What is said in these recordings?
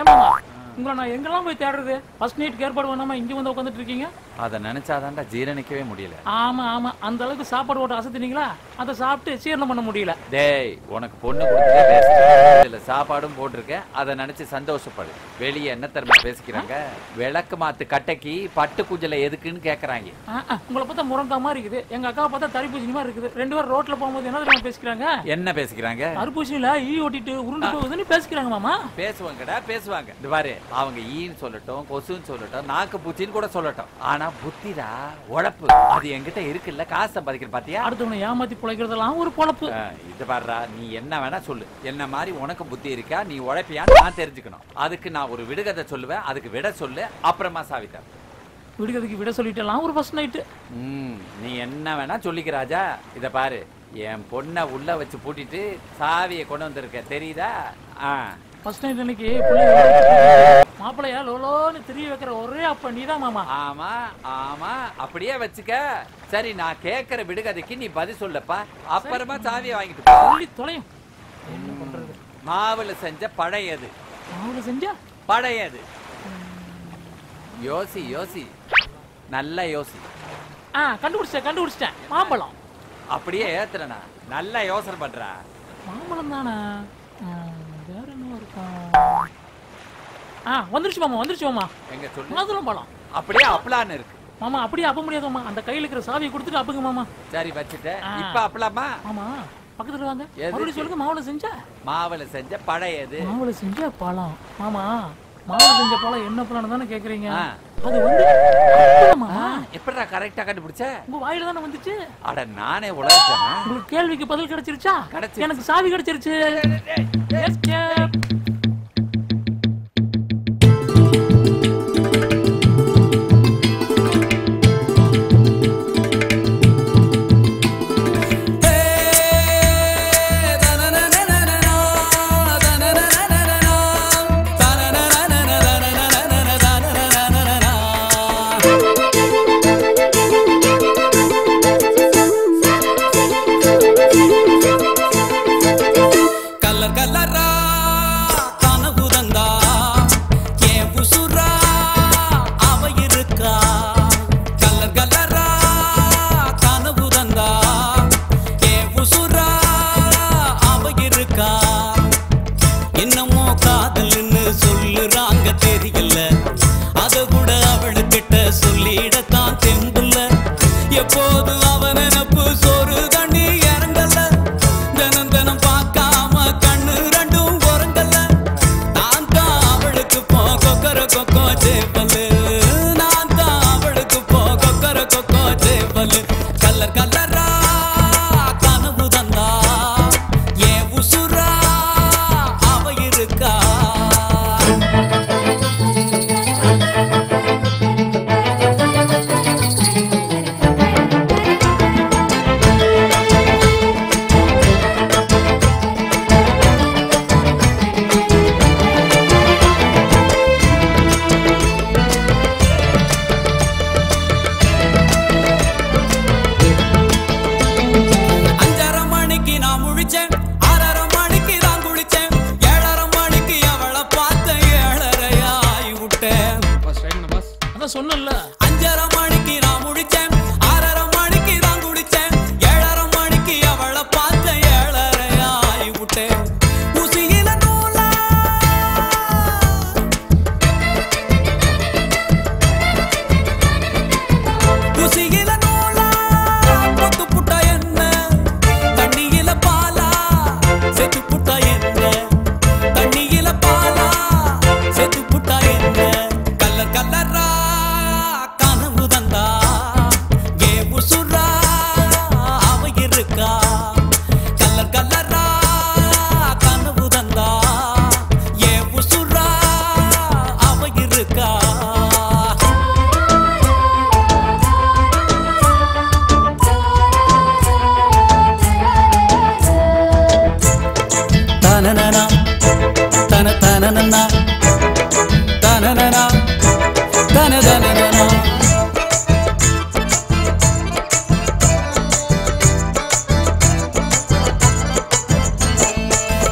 ஏமாமா உங்களை நான் எங்கெல்லாம் போய் தேடுறது? ஃபர்ஸ்ட் நைட் ஏற்பாடு பண்ணாம இங்க வந்து உட்காந்துட்டு இருக்கீங்க. அதை நினைச்சாதான்டா ஜீரணிக்கவே முடியல. ஆமா ஆமா, அந்த அளவுக்கு சாப்பாடு போட்டு அசத்துனீங்களா, அதை சாப்பிட்டு சீரணம் பண்ண முடியல. டேய், உனக்கு பொண்ணு கொடுத்துட்டு சாப்பாடும் போட்டிருக்கேன், அதை நினைச்சு சந்தோஷப்படு. வெளியே என்ன தரமா பேசிக்கிறாங்க? விளக்கு மாத்து கட்டைக்கு பட்டு குஞ்சல எதுக்குன்னு கேக்குறாங்க. உங்களை பார்த்தா முருங்கா மாதிரி இருக்குது, எங்க அக்காவை பார்த்தா தரிப்பூசணி மாதிரி இருக்குது. ரெண்டு பேரும் ரோட்ல போகும்போது என்ன தெரியுமா பேசிக்கிறாங்க? என்ன பேசிக்கிறாங்க? தரிப்பூசணியில ஈ ஓட்டிட்டு உருண்டு போகுதுன்னு பேசிக்கிறாங்க மாமா. பேசுவாங்கடா பேசுவாங்க. இந்த பாரு, அவங்க ஈன்னு சொல்லட்டும், கொசுன்னு சொல்லட்டும், நாக்கு பூச்சின்னு கூட சொல்லட்டும், ஆனா புத்திடா உழைப்பு அது என்கிட்ட இருக்குல்ல. காசு சம்பாதிக்கிற பாத்தியா? அடுத்தவனை ஏமாத்தி பிழைக்கிறதெல்லாம் ஒரு பொழப்பு. இது பாருடா, நீ என்ன வேணா சொல்லு, என்ன மாதிரி உனக்கு புத்தி இருக்கா, நீ உழைப்பியான்னு நான் தெரிஞ்சுக்கணும். அதுக்கு நான் ஒரு விடுகதை சொல்லுவேன், அதுக்கு விட சொல்லு, அப்புறமா சாவித்தா. விடுகதைக்கு விட சொல்லிட்டலாம் ஒரு ஃபர்ஸ்ட் நைட்டு. நீ என்ன வேணா சொல்லிக்க ராஜா. இத பாரு, என் பொண்ணை உள்ள வச்சு பூட்டிட்டு சாவியை கொண்டு வந்திருக்க, தெரியுதா? ஃபர்ஸ்ட் நைட் அன்னைக்கு மாப்பிள்ளையா லோலோன்னு திரிய வைக்கிற ஒரே அப்ப நீதான் மாமா. ஆமா ஆமா, அப்படியே வச்சுக்க. சரி, நான் கேட்கிற விடுகதைக்கு நீ பதில் சொல்லப்பா, அப்புறமா சாவியை வாங்கிட்டு சொல்லி தொலையும். என்ன பண்றது? மாவுல செஞ்ச பழையது. மாவுல செஞ்ச பழையது. யோசி யோசி, நல்ல யோசி. கண்டுபிடிச்சிட்டேன். மாம்பழம். அப்படியே ஏத்துறனா? நல்ல யோசனை பண்றா. மாம்பழம் தானே, வேற என்ன இருக்கும்? வந்துருச்சு மாமா, வந்துருச்சு மாமா. எங்க சொல்லு? மாதுளம் பழம். அப்படியே அப்பலான்னு இருக்கு மாமா. அப்படியே அப்ப முடியாது மாமா, அந்த கையில இருக்கிற சாவியை கொடுத்துட்டு அப்புங்க மாமா. சரி வச்சுட்டேன். இப்ப அப்பலாமா? ஆமா, பக்கத்துல வாங்க. மறுபடியும் சொல்லுங்க. மாவுல செஞ்ச மாவுல செஞ்ச பழையது. மாவுல செஞ்ச பழம். மாமா, மாவுல செஞ்ச பழம் என்ன பழம் தானே கேக்குறீங்க? அது எப்படிடா கரெக்டா கண்டுபிடிச்ச? உங்க வாயில தானே வந்துச்சு. அட நானே உலகத்தேன். உங்களுக்கு கேள்விக்கு பதில் கிடைச்சிருச்சா? கிடைச்சு. எனக்கு சாவி கிடைச்சிருச்சு.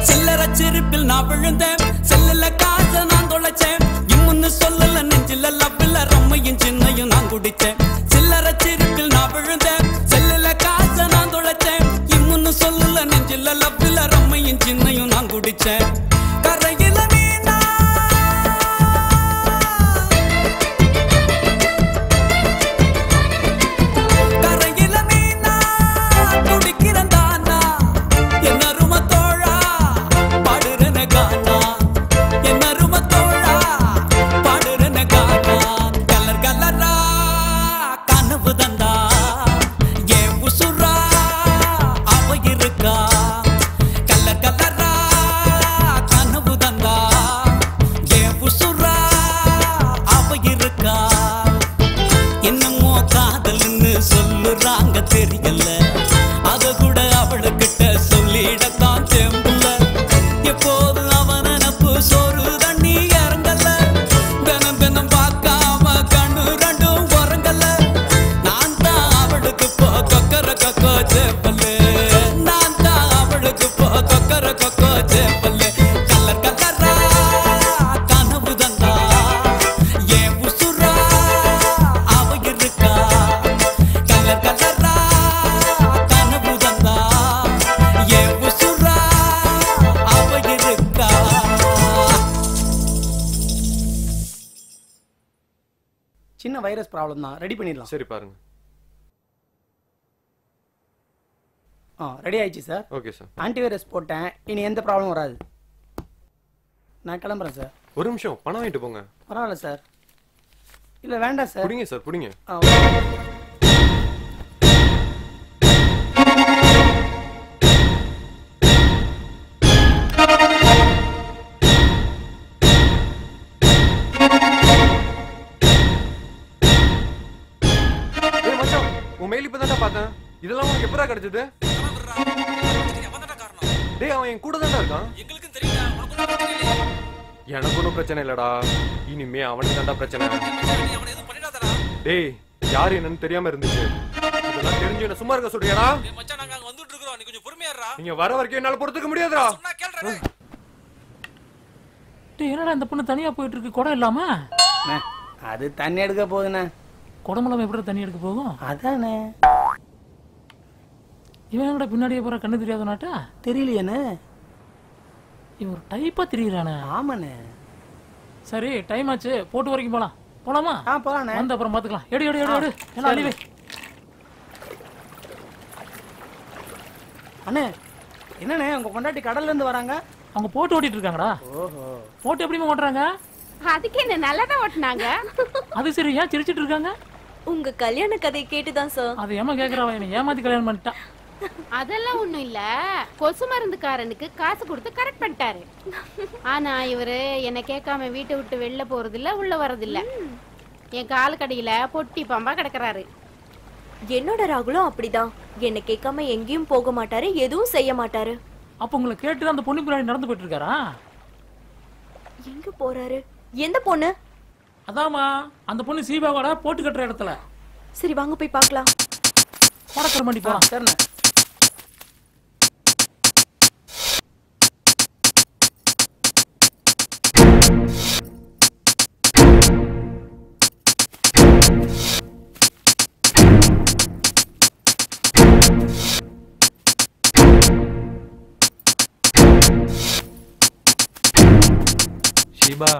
சில்லற சிரிப்பில் நான் விழுந்தேன், செல்லுல காச நான் வச்சேன் கரையில மீனா கரையில மீனா துடிக்கிறந்தானா என்ன அருமை தோழா பாடுறன கானா என்ன அருமை தோழா பாடுறன கானா கலர் கலரா கனவு தந்தா ஏன் உசுரா அவ இருக்கா கலர் கலரா கனவு தந்தா ஏன் உசுரா அவ இருக்கா என்னமோ காதல்னு சொல்லுறாங்க தெரியல அத கூட அவளுக்கிட்ட சொல்லிடத்தான் தெம்புல எப்போது அவன் நினப்பு சோறு தண்ணி இறங்கல தினம் தினம் பார்க்காம கண்ணு ரெண்டும் உறங்கல நான் தான் அவளுக்கு போ கொக்கர கொக்கோ சேப்பல்ல நான் தான் அவளுக்கு போ கொக்கர கொக்கோ சேப்பல்ல கலர் கலரா கனவு தந்தா ஏன் உசுரா அவ இருக்கா கலர் கலரா கனவு தந்தா ஏன் உசுரா அவ இருக்கா சின்ன வைரஸ் ப்ராப்ளம் தான், ரெடி பண்ணிடலாம். சரி பாருங்க. ரெடி ஆயிடுச்சு சார். Okay sir. ஆன்டிவைரஸ் போட்டேன், இனி எந்த ப்ராப்ளமும் வராது. நான் கிளம்புறேன் சார். ஒரு நிமிஷம், பணம் வாங்கிட்டு போங்க. பரவாயில்ல சார். இல்லை வேண்டாம் சார். புடிங்க சார், புடிங்க. உன் மெயில் இப்பதான்டா பார்த்தேன். இதெல்லாம் உனக்கு எப்படா கிடைச்சது? டேய் அவன் என் கூட தான்டா இருக்கான். எங்களுக்கும் தெரியல, உனக்கு தெரியல. எனக்கு ஒன்றும் பிரச்சனை இல்லடா, இனிமே அவனுக்கு தான்டா பிரச்சனை. நீ அவனை எதுவும் பண்ணிடாதடா. டேய் யார் என்னன்னு தெரியாம இருந்துச்சு, இதெல்லாம் தெரிஞ்சு என்ன சும்மா இருக்க சொல்றியாடா? டேய் மச்சான் நாங்க அங்க வந்துட்டு இருக்கோம், நீ கொஞ்சம் பொறுமையா இருடா. நீங்க வர வரைக்கும் என்னால பொறுத்துக்க முடியாதுடா. சொன்னா கேளுடா. டேய் என்னடா இந்த பொண்ணு தனியா போயிட்டு இருக்கு குடம் இல்லாம? அது தண்ணி எடுக்க போகுதுண்ணே. குடம்பெல்லாம் எப்படி தண்ணி எடுக்க போகும்? அதானே. இவன் என்னடா பின்னாடியே போற கண்ணு தெரியாத நாட்டா? தெரியலையானே. இவன் ஒரு டைப்பா தெரியுறானே. ஆமாண்ணே. சரி டைம் ஆச்சு, போட்டு வரைக்கும் போலாம். போலாமா? போலாண்ணே. வந்து அப்புறம் பாத்துக்கலாம். எடு எடு எடு எடு என்ன அழிவே. அண்ணே என்னண்ணே உங்க பொண்டாட்டி கடல்ல இருந்து வராங்க? அவங்க போட்டு ஓட்டிட்டு இருக்காங்கடா. ஓஹோ. போட்டு எப்படிமா ஓட்டுறாங்க? அதுக்கு என்ன நல்லதா ஓட்டுனாங்க. அது சரி, ஏன் சிரிச்சிட்டு இருக்காங்க? உங்க கல்யாண கதை கேட்டுதான் சார். அது ஏமா கேக்குறவன் என்ன ஏமாத்தி கல்யாணம் பண்ணிட்டான். அதெல்லாம் ஒண்ணும் இல்ல, கொசு மருந்துக்காரனுக்கு காசு கொடுத்து கரெக்ட் பண்ணிட்டாரு. ஆனா இவரு என்ன கேட்காம வீட்டை விட்டு வெளில போறது இல்ல, உள்ள வர்றது இல்ல. என் கால் கடையில பொட்டி பாம்பா கிடக்குறாரு. என்னோட ராகுலும் அப்படிதான், என்ன கேட்காம எங்கேயும் போக மாட்டாரு, எதுவும் செய்ய மாட்டாரு. அப்ப உங்களை கேட்டு அந்த பொண்ணு பின்னாடி நடந்து போயிட்டு இருக்காரா? எங்க போறாரு? எந்த பொண்ணு? அதாமா அந்த பொண்ணு சீபாவோட போட்டு கட்டுற இடத்துல. சரி வாங்க போய் பார்க்கலாம். படக்கிற மாட்டி போலாம். சரிண்ணே. ஷீபா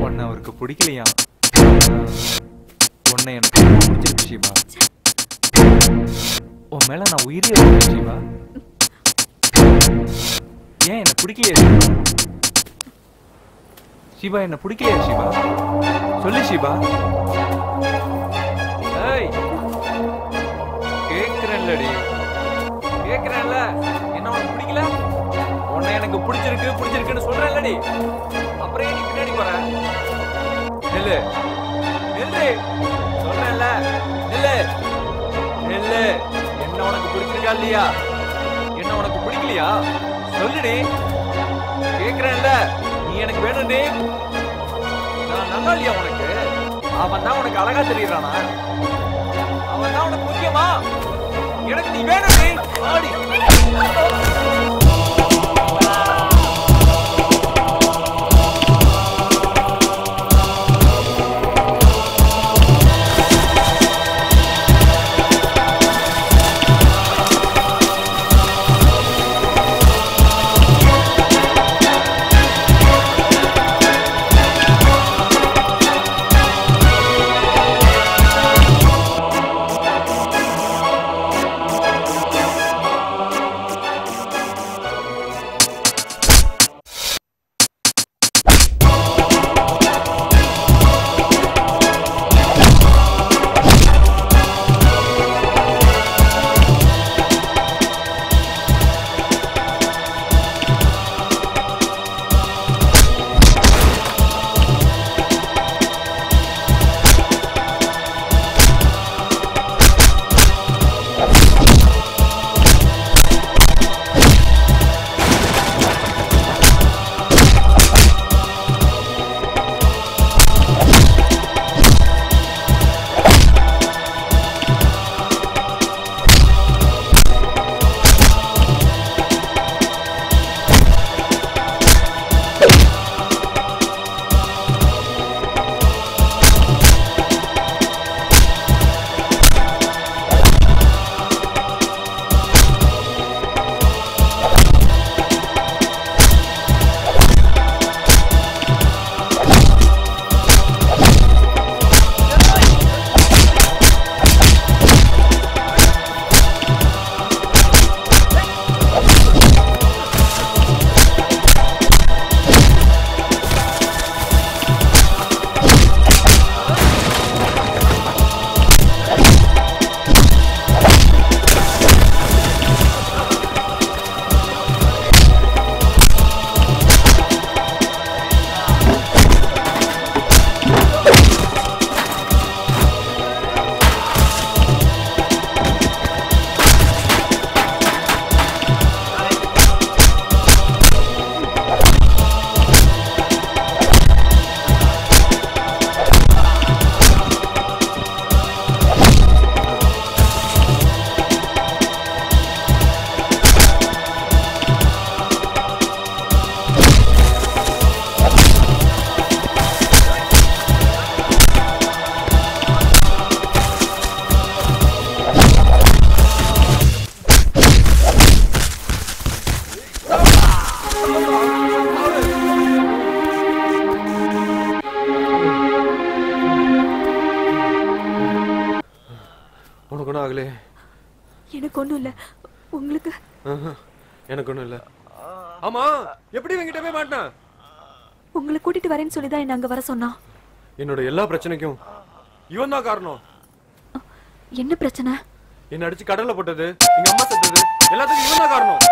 உன்னை அவருக்கு பிடிக்கலையா? உன்னை எனக்கு பிடிச்சிருக்கு ஷீபா. உன் மேல நான் உயிரே இருக்கேன் ஷீபா. ஏன் என்ன பிடிக்கலையா ஷீபா? ஷீபா என்ன பிடிக்கலையா ஷீபா? சொல்லு ஷீபா. ஏய் கேக்குறேன்லடி, கேக்குறேன்ல, என்ன உனக்கு பிடிக்கல? உன்னை எனக்கு பிடிச்சிருக்குன்னு சொல்றேன்லடி, அப்புறம் ஏன் நீ பின்னாடி போற? நில்லு நில்லு சொல்றேன்ல, நில்லு நில்லு. என்ன உனக்கு பிடிச்சிருக்கா இல்லையா? என்ன உனக்கு பிடிக்கலையா? சொல்லுடி, கேக்குறேன்ல. நீ எனக்கு வேணும்டி. நான் நல்லா இல்லையா உனக்கு? அவன் தான் உனக்கு அழகா தெரியுறானா? அவன் தான் உனக்கு முக்கியமா? எனக்கு நீ வேணும்டி. ஆடி ராகுலே. எனக்கு ஒண்ணும் இல்ல. உங்களுக்கு? எனக்கு ஒண்ணும் இல்ல. ஆமா, எப்படி இவங்கிட்ட போய் மாட்டினா? உங்களை கூட்டிட்டு வரேன்னு சொல்லிதான் என்ன அங்க வர சொன்னா. என்னோட எல்லா பிரச்சனைக்கும் இவன் தான் காரணம். என்ன பிரச்சனை? என்ன அடிச்சு கடல்ல போட்டது, எங்க அம்மா செத்தது, எல்லாத்துக்கும் இவன் தான் காரணம்.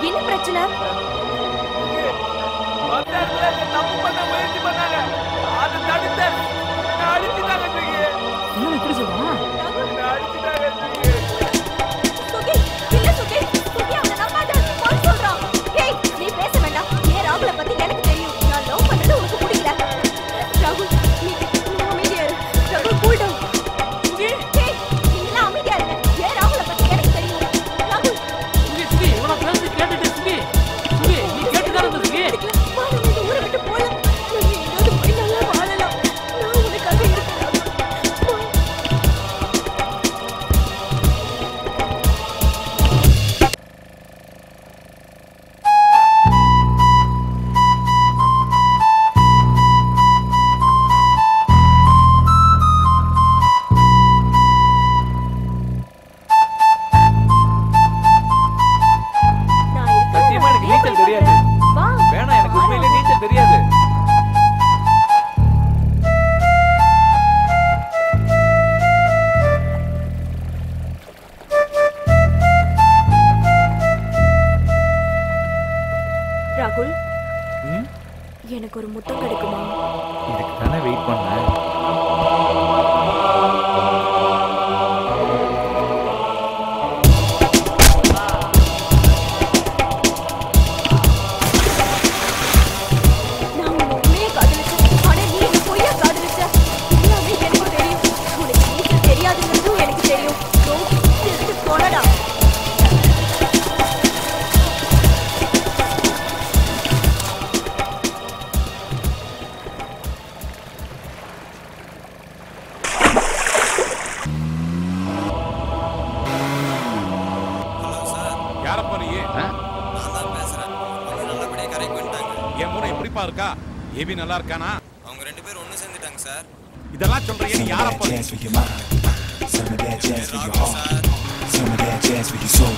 என்ன பிரச்சனை? ராகுல், எனக்கு ஒரு முத்தம் கிடைக்குமா? இதுக்கு தானே வெயிட் பண்ணேன். ஏபி நல்லா இருக்கானா? அவங்க ரெண்டு பேரும் ஒண்ணு சேர்ந்துட்டாங்க சார். இதெல்லாம் சொல்றீங்க நீ யார போறீங்க? Some of that jazz for your heart, some of that jazz for your soul.